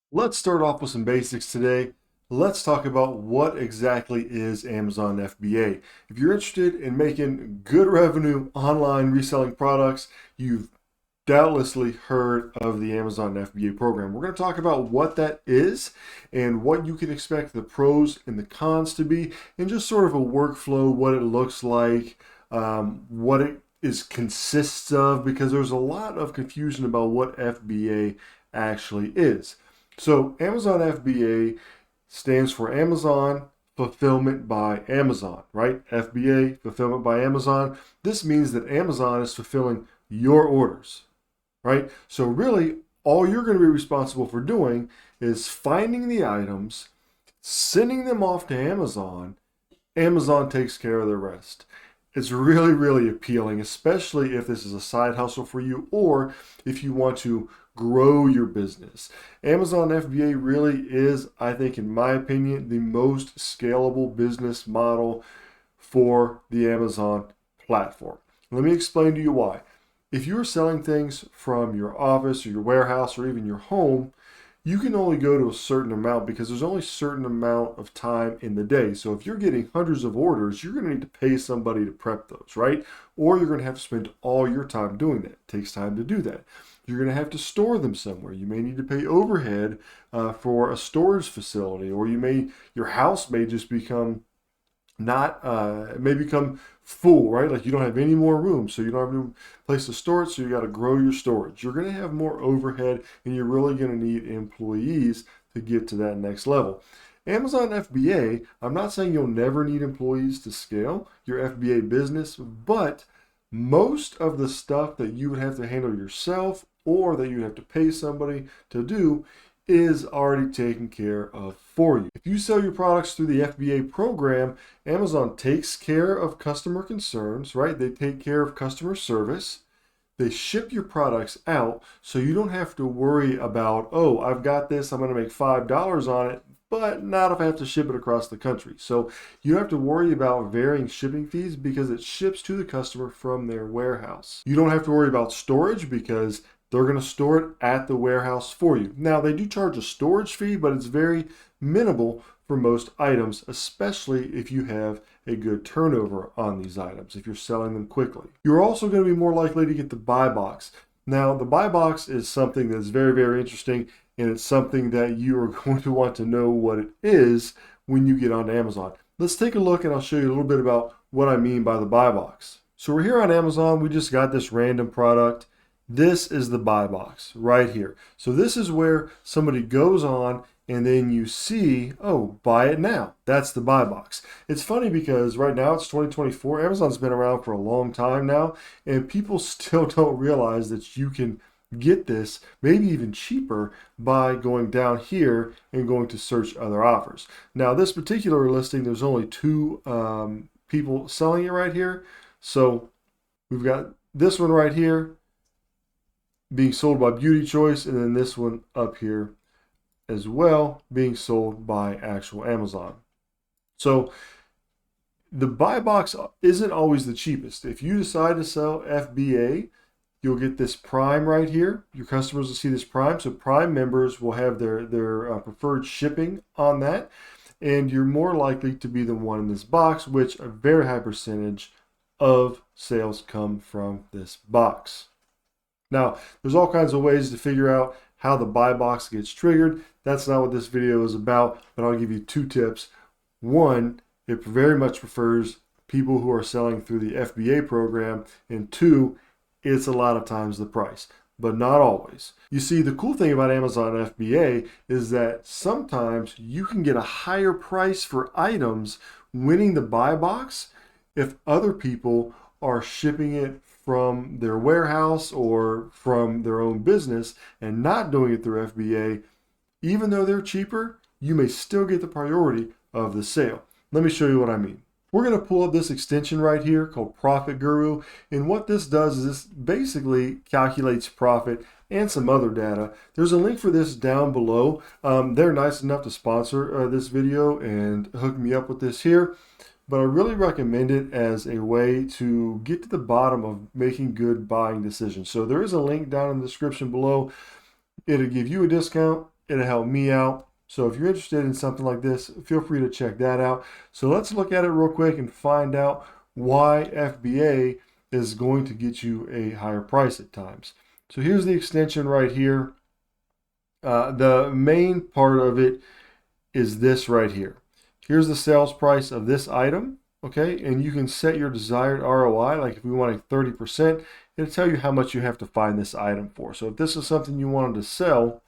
Let's start off with some basics today. Let's talk about what exactly is Amazon FBA. If you're interested in making good revenue online reselling products, you've doubtlessly heard of the Amazon FBA program. We're going to talk about what that is and what you can expect the pros and the cons to be, and just sort of a workflow, what it looks like, what it is consists of, because there's a lot of confusion about what FBA actually is. So Amazon FBA stands for Amazon Fulfillment by Amazon, right? FBA, Fulfillment by Amazon. This means that Amazon is fulfilling your orders, right? So really, all you're going to be responsible for doing is finding the items, sending them off to Amazon. Amazon takes care of the rest. It's really, really appealing, especially if this is a side hustle for you or if you want to grow your business. Amazon FBA really is, I think, in my opinion, the most scalable business model for the Amazon platform. Let me explain to you why. If you're selling things from your office or your warehouse or even your home, you can only go to a certain amount because there's only a certain amount of time in the day. So if you're getting hundreds of orders, you're going to need to pay somebody to prep those, right? Or you're going to have to spend all your time doing that. It takes time to do that. You're going to have to store them somewhere. You may need to pay overhead for a storage facility, or your house may just become not it may become full, right? Like you don't have any more room, so you don't have any place to store it, so you got to grow your storage. You're going to have more overhead, and you're really going to need employees to get to that next level. Amazon FBA, I'm not saying you'll never need employees to scale your FBA business, but most of the stuff that you would have to handle yourself or that you'd have to pay somebody to do is already taken care of for you. If you sell your products through the FBA program, Amazon takes care of customer concerns, right? They take care of customer service. They ship your products out so you don't have to worry about, oh, I've got this, I'm going to make $5 on it, but not if I have to ship it across the country. So you don't have to worry about varying shipping fees because it ships to the customer from their warehouse. You don't have to worry about storage because they're going to store it at the warehouse for you. Now, they do charge a storage fee, but it's very minimal for most items, especially if you have a good turnover on these items, if you're selling them quickly. You're also going to be more likely to get the buy box. Now, the buy box is something that's very, very interesting, and it's something that you are going to want to know what it is when you get onto Amazon. Let's take a look, and I'll show you a little bit about what I mean by the buy box. So we're here on Amazon. We just got this random product. This is the buy box right here. So this is where somebody goes on and then you see, oh, buy it now. That's the buy box. It's funny because right now it's 2024. Amazon's been around for a long time now, and people still don't realize that you can get this maybe even cheaper by going down here and going to search other offers. Now, this particular listing, there's only two people selling it right here. So we've got this one right here being sold by Beauty Choice, and then this one up here as well being sold by actual Amazon. So the buy box isn't always the cheapest. If you decide to sell FBA, you'll get this Prime right here. Your customers will see this Prime. So Prime members will have their preferred shipping on that. And you're more likely to be the one in this box, which a very high percentage of sales come from this box. Now, there's all kinds of ways to figure out how the buy box gets triggered. That's not what this video is about, but I'll give you two tips. One, it very much prefers people who are selling through the FBA program, and two, it's a lot of times the price, but not always. You see, the cool thing about Amazon FBA is that sometimes you can get a higher price for items winning the buy box if other people are shipping it from their warehouse or from their own business and not doing it through FBA. Even though they're cheaper, you may still get the priority of the sale. Let me show you what I mean. We're going to pull up this extension right here called Profit Guru, and what this does is this basically calculates profit and some other data. There's a link for this down below. They're nice enough to sponsor this video and hook me up with this here. But I really recommend it as a way to get to the bottom of making good buying decisions. So there is a link down in the description below. It'll give you a discount. It'll help me out. So if you're interested in something like this, feel free to check that out. So let's look at it real quick and find out why FBA is going to get you a higher price at times. So here's the extension right here. The main part of it is this right here. Here's the sales price of this item, okay? And you can set your desired ROI. Like if we want a 30%, it'll tell you how much you have to find this item for. So if this is something you wanted to sell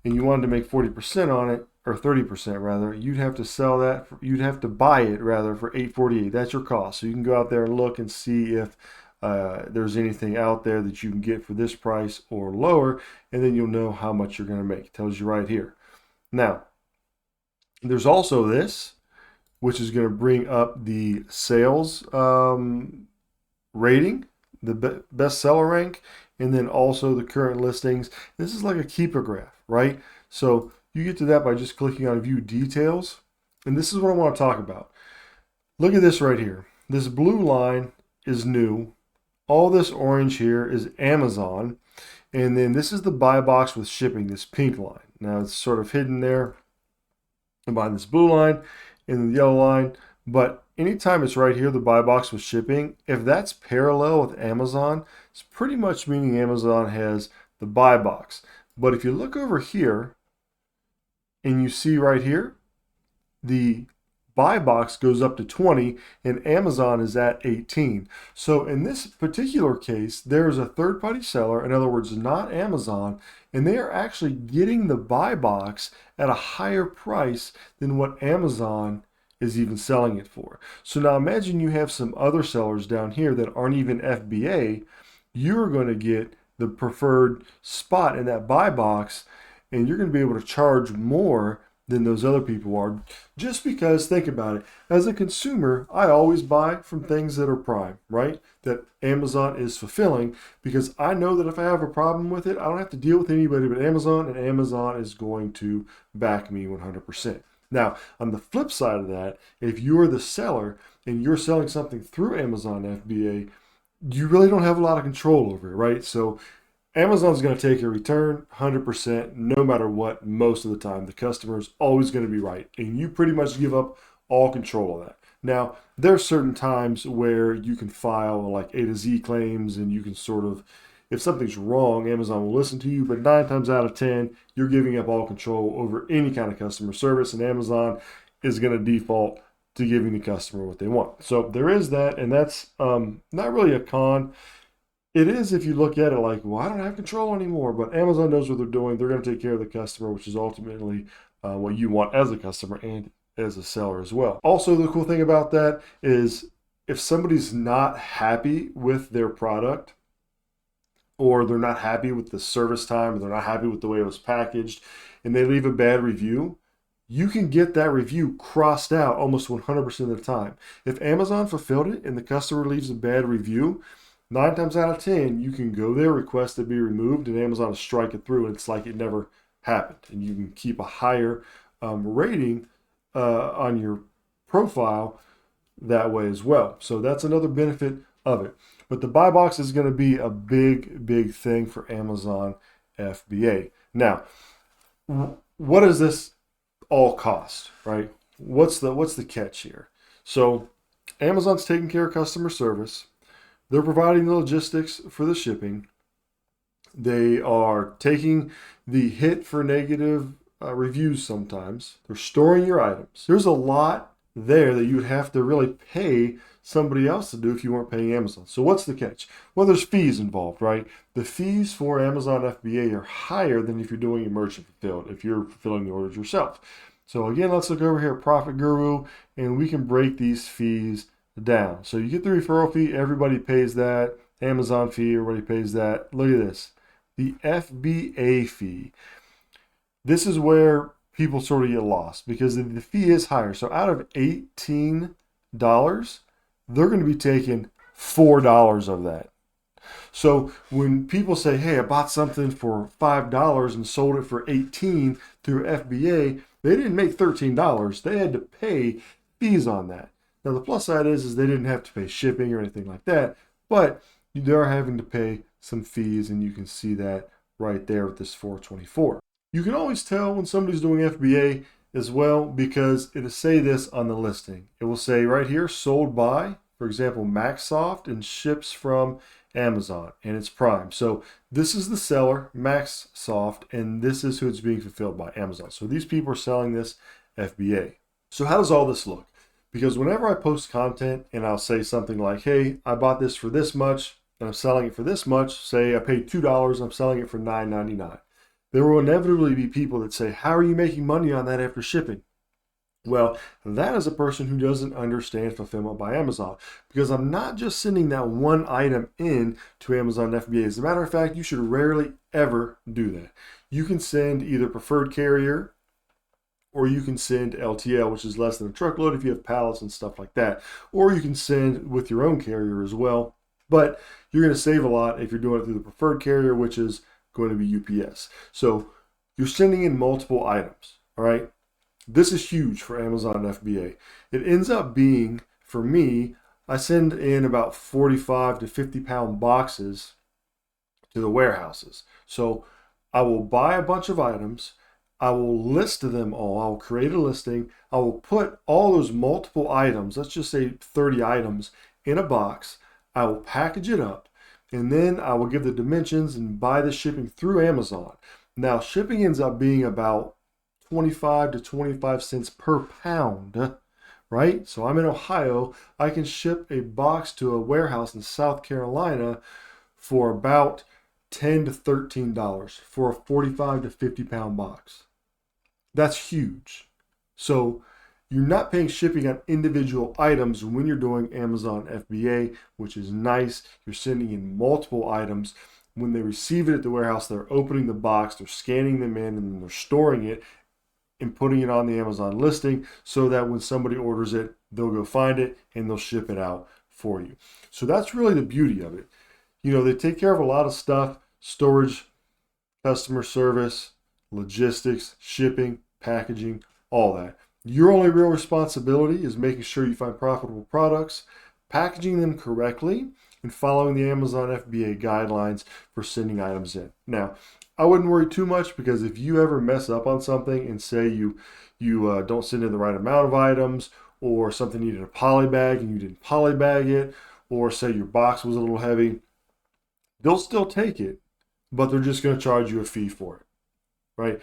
and you wanted to make 40% on it, or 30% rather, you'd have to sell that, you'd have to buy it rather for $8.48. That's your cost. So you can go out there and look and see if there's anything out there that you can get for this price or lower, and then you'll know how much you're going to make. It tells you right here. Now, there's also this, which is going to bring up the sales rating, the bestseller rank, and then also the current listings. This is like a keeper graph, right? So you get to that by just clicking on View Details, and this is what I want to talk about. Look at this right here. This blue line is new. All this orange here is Amazon, and then this is the buy box with shipping, this pink line. Now it's sort of hidden there behind this blue line and the yellow line, but anytime it's right here, the buy box with shipping, if that's parallel with Amazon, it's pretty much meaning Amazon has the buy box. But if you look over here and you see right here, the buy box goes up to 20 and Amazon is at 18. So in this particular case, there's a third-party seller, in other words, not Amazon, and they are actually getting the buy box at a higher price than what Amazon is even selling it for. So now imagine you have some other sellers down here that aren't even FBA. You're going to get the preferred spot in that buy box, and you're going to be able to charge more than those other people are, just because, think about it, as a consumer, I always buy from things that are prime, right? That Amazon is fulfilling, because I know that if I have a problem with it, I don't have to deal with anybody but Amazon, and Amazon is going to back me 100%. Now, on the flip side of that, if you're the seller and you're selling something through Amazon FBA, you really don't have a lot of control over it, right? So Amazon's going to take a return 100% no matter what most of the time. The customer is always going to be right, and you pretty much give up all control of that. Now, there are certain times where you can file like A to Z claims, and you can sort of, if something's wrong, Amazon will listen to you, but 9 times out of 10, you're giving up all control over any kind of customer service, and Amazon is going to default to giving the customer what they want. So there is that, and that's not really a con. It is if you look at it like, well, I don't have control anymore, but Amazon knows what they're doing. They're going to take care of the customer, which is ultimately what you want as a customer and as a seller as well. Also, the cool thing about that is if somebody's not happy with their product, or they're not happy with the service time, or they're not happy with the way it was packaged, and they leave a bad review, you can get that review crossed out almost 100% of the time. If Amazon fulfilled it and the customer leaves a bad review, 9 times out of 10, you can go there, request to be removed, and Amazon will strike it through, and it's like it never happened. And you can keep a higher rating on your profile that way as well. So that's another benefit of it. But the buy box is going to be a big, big thing for Amazon FBA. Now, what does this all cost, right? What's the catch here? So Amazon's taking care of customer service. They're providing the logistics for the shipping. They are taking the hit for negative reviews sometimes. They're storing your items. There's a lot there that you would have to really pay somebody else to do if you weren't paying Amazon. So what's the catch? Well, there's fees involved, right? The fees for Amazon FBA are higher than if you're doing a merchant fulfilled, if you're fulfilling the orders yourself. So again, let's look over here at Profit Guru, and we can break these fees down. So you get the referral fee, everybody pays that. Amazon fee, everybody pays that. Look at this, the FBA fee. This is where people sort of get lost because the fee is higher. So out of $18, they're going to be taking $4 of that. So when people say, hey, I bought something for $5 and sold it for $18 through FBA, they didn't make $13. They had to pay fees on that. Now, the plus side is they didn't have to pay shipping or anything like that, but they are having to pay some fees, and you can see that right there with this $4.24. You can always tell when somebody's doing FBA as well because it'll say this on the listing. It will say right here, sold by, for example, Maxsoft, and ships from Amazon, and it's Prime. So this is the seller, Maxsoft, and this is who it's being fulfilled by, Amazon. So these people are selling this FBA. So how does all this look? Because whenever I post content and I'll say something like, hey, I bought this for this much and I'm selling it for this much, say I paid $2, I'm selling it for $9.99. There will inevitably be people that say, how are you making money on that after shipping? Well, that is a person who doesn't understand fulfillment by Amazon, because I'm not just sending that one item in to Amazon FBA. As a matter of fact, you should rarely ever do that. You can send either preferred carrier, or you can send LTL, which is less than a truckload if you have pallets and stuff like that. Or you can send with your own carrier as well. But you're going to save a lot if you're doing it through the preferred carrier, which is going to be UPS. So you're sending in multiple items, all right? This is huge for Amazon FBA. It ends up being, for me, I send in about 45 to 50 pound boxes to the warehouses. So I will buy a bunch of items. I will list them all. I'll create a listing. I will put all those multiple items, let's just say 30 items, in a box. I will package it up, and then I will give the dimensions and buy the shipping through Amazon. Now, shipping ends up being about 25 to 25 cents per pound, right? So I'm in Ohio. I can ship a box to a warehouse in South Carolina for about $10 to $13 for a 45 to 50 pound box. That's huge. So you're not paying shipping on individual items when you're doing Amazon FBA, which is nice. You're sending in multiple items. When they receive it at the warehouse, they're opening the box, they're scanning them in, and then they're storing it and putting it on the Amazon listing so that when somebody orders it, they'll go find it and they'll ship it out for you. So that's really the beauty of it. You know, they take care of a lot of stuff: storage, customer service, logistics, shipping, packaging, all that. Your only real responsibility is making sure you find profitable products, packaging them correctly, and following the Amazon FBA guidelines for sending items in. Now, I wouldn't worry too much, because if you ever mess up on something and say you don't send in the right amount of items, or something needed a poly bag and you didn't poly bag it, or say your box was a little heavy, they'll still take it, but they're just going to charge you a fee for it, right?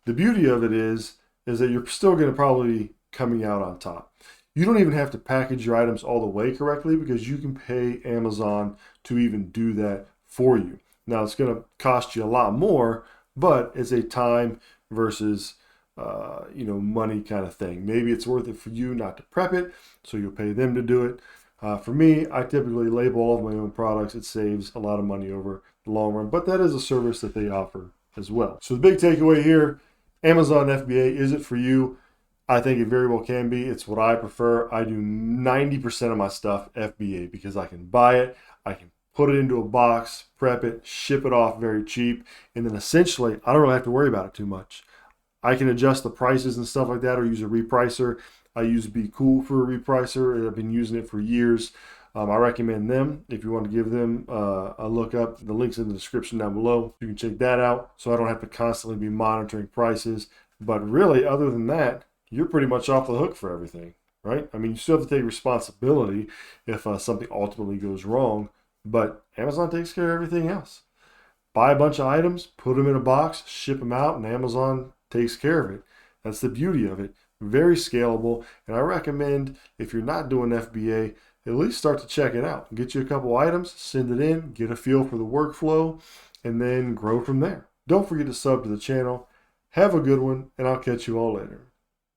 The beauty of it is that you're still going to probably be coming out on top. You don't even have to package your items all the way correctly, because you can pay Amazon to even do that for you. Now, it's going to cost you a lot more, but it's a time versus money kind of thing. Maybe it's worth it for you not to prep it, so you'll pay them to do it. For me, I typically label all of my own products. It saves a lot of money over the long run, but that is a service that they offer as well. So the big takeaway here, Amazon FBA, is it for you? I think it very well can be. It's what I prefer. I do 90% of my stuff FBA because I can buy it, I can put it into a box, prep it, ship it off very cheap, and then essentially I don't really have to worry about it too much. I can adjust the prices and stuff like that, or use a repricer. I use Be Cool for a repricer. I've been using it for years. I recommend them if you want to give them a look up. The link's in the description down below. You can check that out, so I don't have to constantly be monitoring prices. But really, other than that, you're pretty much off the hook for everything, right? I mean, you still have to take responsibility if something ultimately goes wrong, but Amazon takes care of everything else. Buy a bunch of items, put them in a box, ship them out, and Amazon takes care of it. That's the beauty of it. Very scalable, and I recommend, if you're not doing FBA, at least start to check it out. Get you a couple items, send it in, get a feel for the workflow, and then grow from there. Don't forget to sub to the channel. Have a good one, and I'll catch you all later.